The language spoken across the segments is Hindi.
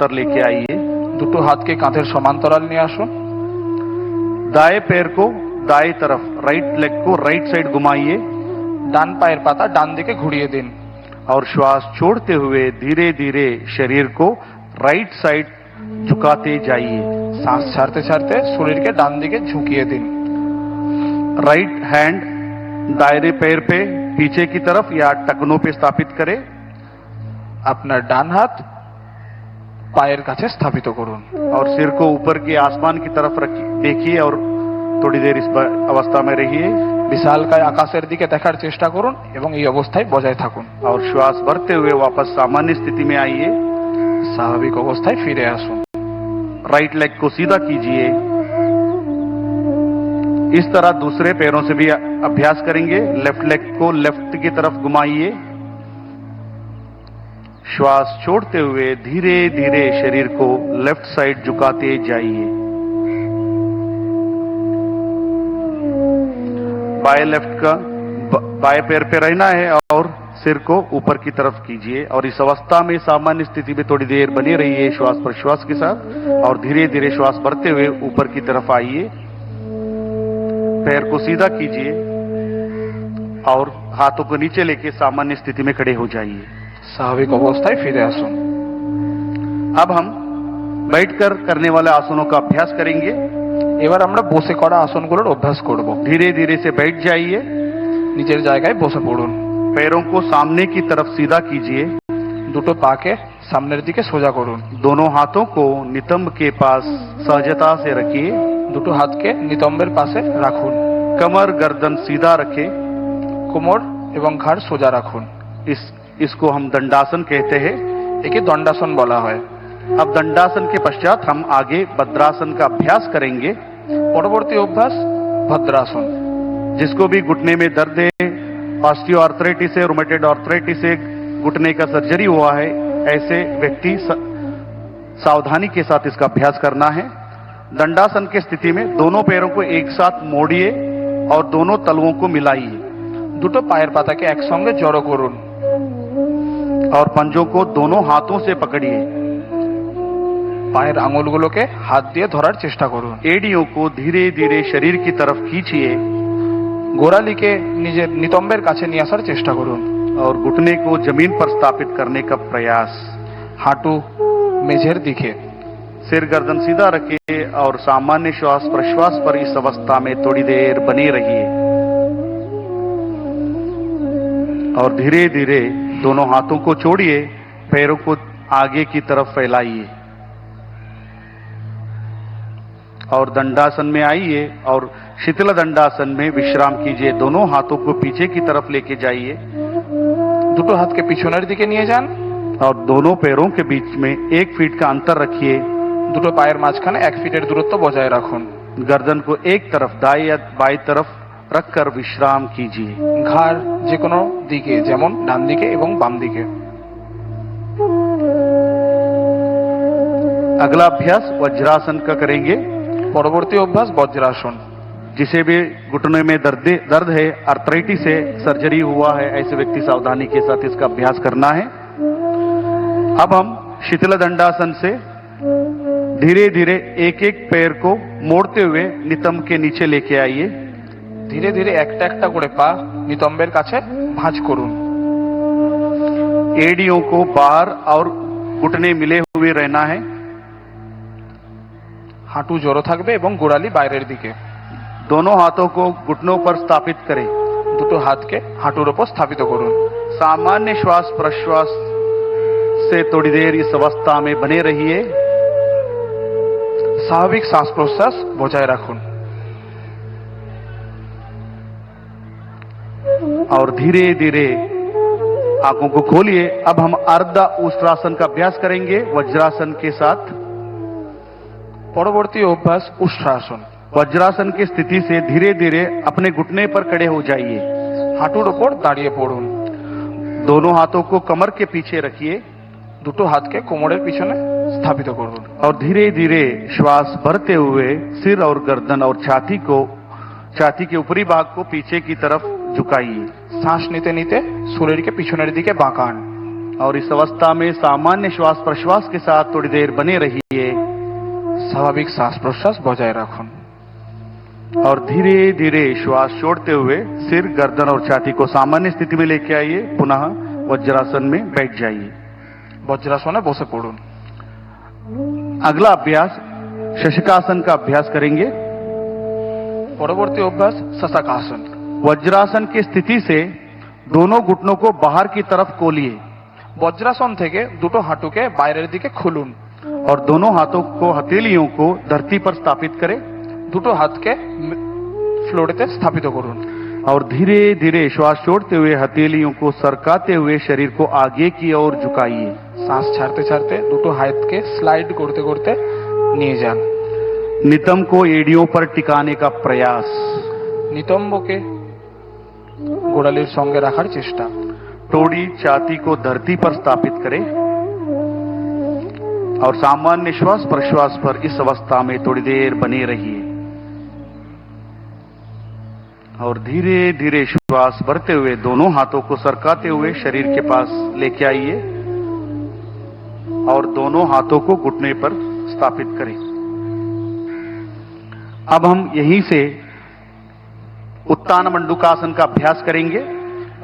समांतर लेके आइए। দুটো হাতকে কাঁধের সমান্তরাল নিয়ে আসুন। दाएं पैर को दाएं तरफ, राइट लेग को राइट साइड घुमाइए ডান পায়ের পাতা ডান দিকে ঘুরিয়ে দিন। और श्वास छोड़ते हुए धीरे धीरे शरीर को राइट साइड झुकाते जाइए। শ্বাস ছাড়তে ছাড়তে শরীরকে ডান দিকে ঝুঁকিয়ে দিন। राइट हैंड दायरे पैर पे पीछे की तरफ या टखनों पे स्थापित करें। আপনার ডান হাত পায়ের কাছে স্থাপিত করুন। और सिर को ऊपर के आसमान की तरफ देखिए और थोड़ी देर इस अवस्था में रहिए। বিশালকায় আকাশের দিকে দেখার চেষ্টা করুন এবং এই অবস্থায় বজায় থাকুন। और श्वास भरते हुए वापस सामान्य स्थिति में आइए। স্বাভাবিক অবস্থায় ফিরে আসুন। राइट लेग को सीधा कीजिए। इस तरह दूसरे पैरों से भी अभ्यास करेंगे। लेफ्ट लेग को लेफ्ट की तरफ घुमाइए। श्वास छोड़ते हुए धीरे धीरे शरीर को लेफ्ट साइड झुकाते जाइए। बाएं लेफ्ट का बाएं पैर पे रहना है और सिर को ऊपर की तरफ कीजिए और इस अवस्था में सामान्य स्थिति में थोड़ी देर बने रहिए श्वास प्रश्वास के साथ और धीरे धीरे श्वास भरते हुए ऊपर की तरफ आइए। पैर को सीधा कीजिए और हाथों को नीचे लेके सामान्य स्थिति में खड़े हो जाइए। স্বাভাবিক অবস্থায় ফিরে আসুন। अब हम बैठकर करने वाले आसनों का अभ्यास करेंगे। এবার আমরা বসে করা আসনগুলোর অভ্যাস করব। धीरे धीरे से बैठ जाइए। নিজের জায়গায় বসে পড়ুন। पैरों को सामने की तरफ सीधा कीजिए। দুটো পাকে সামনের দিকে সোজা করুন। दोनों हाथों को नितंब के पास सहजता से रखिए। দুটো হাতকে নিতম্বের পাশে রাখুন। कमर गर्दन सीधा रखें। কোমর এবং ঘাড় সোজা রাখুন। इसको हम दंडासन कहते हैं। একে দণ্ডাসন বলা হয়। अब दंडासन के पश्चात हम आगे भद्रासन का अभ्यास करेंगे। পরবর্তী অভ্যাস ভদ্রাসন। जिसको भी घुटने में दर्द है, ऑस्टियो आर्थराइटिस है, रोमेटॉइड आर्थराइटिस है, घुटने का सर्जरी हुआ है, ऐसे व्यक्ति सावधानी के साथ इसका अभ्यास करना है। दंडासन की स्थिति में दोनों पैरों को एक साथ मोड़िए और दोनों तलवों को मिलाइए। দুটো পায়ের পাতাকে একসঙ্গে জড়ো করুন और पंजों को दोनों हाथों से पकड़िए। পায়ের আঙুলগুলোকে হাত দিয়ে ধরার চেষ্টা করুন। एड़ियों को धीरे धीरे शरीर की तरफ खींचिए গোড়ালিকে নিজের নিতম্বের কাছে নিয়ে আসার চেষ্টা করুন। और घुटने को जमीन पर स्थापित करने का प्रयास। হাঁটু মেঝের दिखे। सिर गर्दन सीधा रखिए और सामान्य श्वास प्रश्वास पर इस अवस्था में थोड़ी देर बने रहिए और धीरे धीरे दोनों हाथों को छोड़िए। पैरों को आगे की तरफ फैलाइए और दंडासन में आइए और शिथिल दंडासन में विश्राम कीजिए। दोनों हाथों को पीछे की तरफ लेके जाइए। দুটো হাতকে পিছনের দিকে নিয়ে যান और दोनों पैरों के बीच में 1 फीट का अंतर रखिए। দুটো পায়ের মাঝখানে 1 ফিটের দূরত্ব বজায় রাখুন। गर्दन को एक तरफ दाएं या बाएं तरफ रखकर विश्राम कीजिए। ঘাড় যে কোনো দিকে, যেমন ডান দিকে এবং বাম দিকে। अगला अभ्यास वज्रासन का करेंगे। পরবর্তী অভ্যাস বজ্রাসন। जिसे भी घुटने में दर्द है, आर्थराइटिस है, सर्जरी हुआ है, ऐसे व्यक्ति सावधानी के साथ इसका अभ्यास करना है। अब हम शिथिल दंडासन से धीरे धीरे एक एक पैर को मोड़ते हुए नितंब के नीचे लेके आइए। ধীরে ধীরে একটা একটা করে পা নিতম্বের কাছে ভাঁজ করুন। एड़ियों को बाहर और घुटने मिले हुए रहना है। হাঁটু জড়ো থাকবে এবং গোড়ালি বাইরের দিকে। दोनों हाथों को घुटनों पर स्थापित करें। দুটো হাতকে হাঁটুর উপর স্থাপিত করুন। सामान्य श्वास प्रश्वास से थोड़ी देर इस अवस्था में बने रहिए। স্বাভাবিক শ্বাস প্রশ্বাস বজায় রাখুন और धीरे धीरे आंखों को खोलिए। अब हम अर्ध उष्ट्रासन का अभ्यास करेंगे वज्रासन के साथ। পরবর্তী অভ্যাস উষ্ট্রাসন। वज्रासन की स्थिति से धीरे धीरे अपने घुटने पर खड़े हो जाइए। হাঁটুর উপর দাঁড়িয়ে পড়ুন। दोनों हाथों को कमर के पीछे रखिए। দুটো হাতকে কোমরের পিছনে স্থাপিত করুন और धीरे धीरे श्वास भरते हुए सिर और गर्दन और छाती के ऊपरी भाग को पीछे की तरफ झुकाइए। শ্বাস নিতে নিতে শরীরকে পিছনের দিকে বাঁকান। और इस अवस्था में सामान्य श्वास प्रश्वास के साथ थोड़ी देर बने रहिए স্বাভাবিক শ্বাস প্রশ্বাস বজায় রাখুন। और धीरे धीरे श्वास छोड़ते हुए सिर, गर्दन और छाती को सामान्य स्थिति में लेके आइए। पुनः वज्रासन में बैठ जाइए। বজ্রাসনে বসে পড়ুন। अगला अभ्यास शशकासन का अभ्यास करेंगे। পরবর্তী অভ্যাস শশাকাসন। वज्रासन की स्थिति से दोनों घुटनों को बाहर की तरफ खोलिए বজ্রাসন থেকে দুটো হাঁটুকে বাইরের দিকে খুলুন। और दोनों हाथों को, हथेलियों को धरती पर स्थापित करें দুটো হাতকে ফ্লোরেতে স্থাপিত করুন। और धीरे धीरे श्वास छोड़ते हुए हथेलियों को सरकाते हुए शरीर को आगे की ओर झुकाइए। শ্বাস ছাড়তে ছাড়তে দুটো হাতকে স্লাইড করতে করতে নিয়ে যান। नितंब को एड़ियों पर टिकाने का प्रयास। নিতম্বকে গোড়ালির সঙ্গে রাখার চেষ্টা। थोड़ी छाती को धरती पर स्थापित करें और सामान्य श्वास प्रश्वास पर इस अवस्था में थोड़ी देर बने रहिए और धीरे धीरे श्वास भरते हुए दोनों हाथों को सरकाते हुए शरीर के पास लेके आइए और दोनों हाथों को घुटने पर स्थापित करें। अब हम यहीं से उत्तान मंडूकासन का अभ्यास करेंगे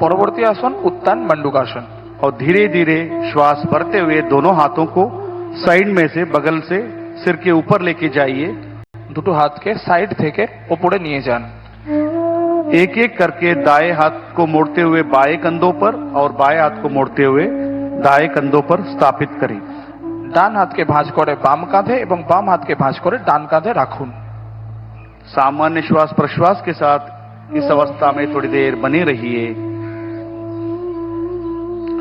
পরবর্তী আসন উত্তান মণ্ডূকাসন। और धीरे धीरे श्वास भरते हुए दोनों हाथों को साइड में से, बगल से सिर के ऊपर लेके जाइए। দুটো হাতকে সাইড থেকে উপরে নিয়ে যান। एक एक करके दाएं हाथ को मोड़ते हुए बाएं कंधों पर और बाएं हाथ को मोड़ते हुए दाएं कंधों पर स्थापित करें। ডান হাতকে ভাঁজ করে বাম কাঁধে এবং বাম হাতকে ভাঁজ করে ডান কাঁধে রাখুন। सामान्य श्वास प्रश्वास के साथ इस अवस्था में थोड़ी देर बने रहिए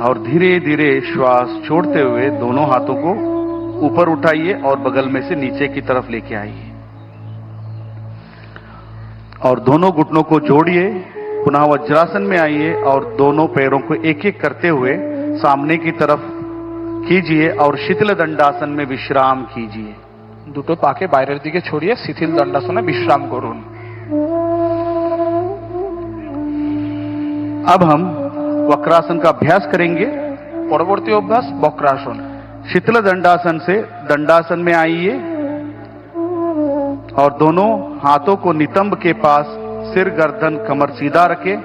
और धीरे धीरे श्वास छोड़ते हुए दोनों हाथों को ऊपर उठाइए और बगल में से नीचे की तरफ लेके आइए और दोनों घुटनों को जोड़िए। पुनः वज्रासन में आइए और दोनों पैरों को एक एक करते हुए सामने की तरफ कीजिए और शिथिल दंडासन में विश्राम कीजिए। দুটো পাকে বাইরের দিকে ছড়িয়ে শিথিল দণ্ডাসনে বিশ্রাম করুন। अब हम वक्रासन का अभ्यास करेंगे। পরবর্তী অভ্যাস বক্রাসন। शिथिल दंडासन से दंडासन में आइए और दोनों हाथों को नितंब के पास, सिर, गर्दन, कमर सीधा रखें।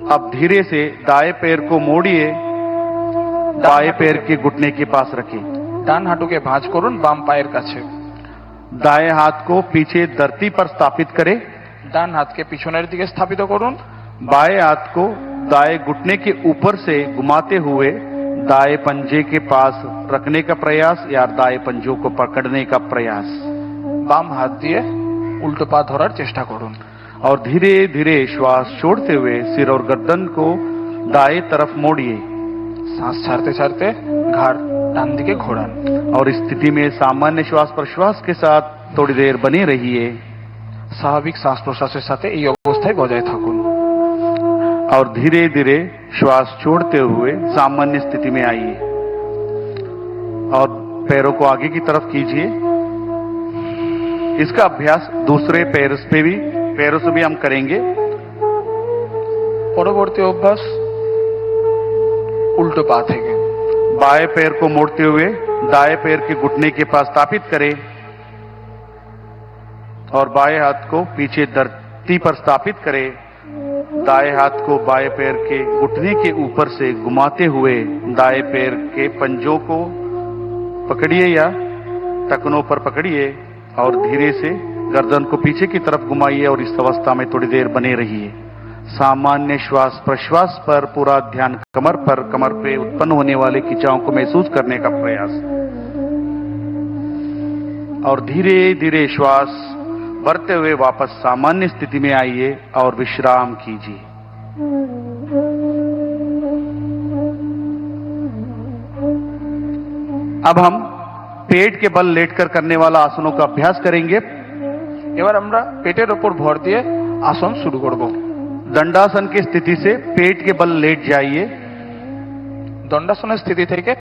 अब धीरे से दाएं पैर को मोड़िए, बाएं पैर के घुटने के पास रखें। ডান হাঁটুকে ভাঁজ করুন বাম পায়ের কাছে। दाएं हाथ को पीछे धरती पर स्थापित करें। ডান হাতকে পিছনের দিকে স্থাপিত করুন। बाएं हाथ को दाएं घुटने के ऊपर से घुमाते हुए दाएं पंजे के पास रखने का प्रयास या दाएं पंजों को पकड़ने का प्रयास। বাম হাত দিয়ে উল্টো পা ধরার চেষ্টা করুন। और धीरे धीरे श्वास छोड़ते हुए सिर और गर्दन को दाएं तरफ मोड़िए শ্বাস ছাড়তে ছাড়তে ঘাড় ডান দিকে ঘোরান। और इस स्थिति में सामान्य श्वास प्रश्वास के साथ थोड़ी देर बने रहिए স্বাভাবিক শ্বাস প্রশ্বাসের সাথে এই অবস্থায় বজায় থাকুন। और धीरे धीरे श्वास छोड़ते हुए सामान्य स्थिति में आइए और पैरों को आगे की तरफ कीजिए। इसका अभ्यास दूसरे पैरों से भी हम करेंगे। পরবর্তী অভ্যাস উল্টো পা থেকে। बाएं पैर को मोड़ते हुए दाएं पैर के घुटने के पास स्थापित करें और बाएं हाथ को पीछे धरती पर स्थापित करें। दाएं हाथ को बाएं पैर के घुटने के ऊपर से घुमाते हुए दाएं पैर के पंजों को पकड़िए या टखनों पर पकड़िए और धीरे से गर्दन को पीछे की तरफ घुमाइए और इस अवस्था में थोड़ी देर बने रहिए। सामान्य श्वास प्रश्वास पर पूरा ध्यान कमर पर, कमर पे उत्पन्न होने वाले खिंचाव को महसूस करने का प्रयास और धीरे धीरे श्वास भरते हुए वापस सामान्य स्थिति में आइए और विश्राम कीजिए। अब हम पेट के बल लेटकर करने वाला आसनों का अभ्यास करेंगे। এবার আমরা পেটের উপর ভর দিয়ে আসন শুরু করব। दंडासन की स्थिति से पेट के बल लेट जाइए। দণ্ডাসনের স্থিতি থেকে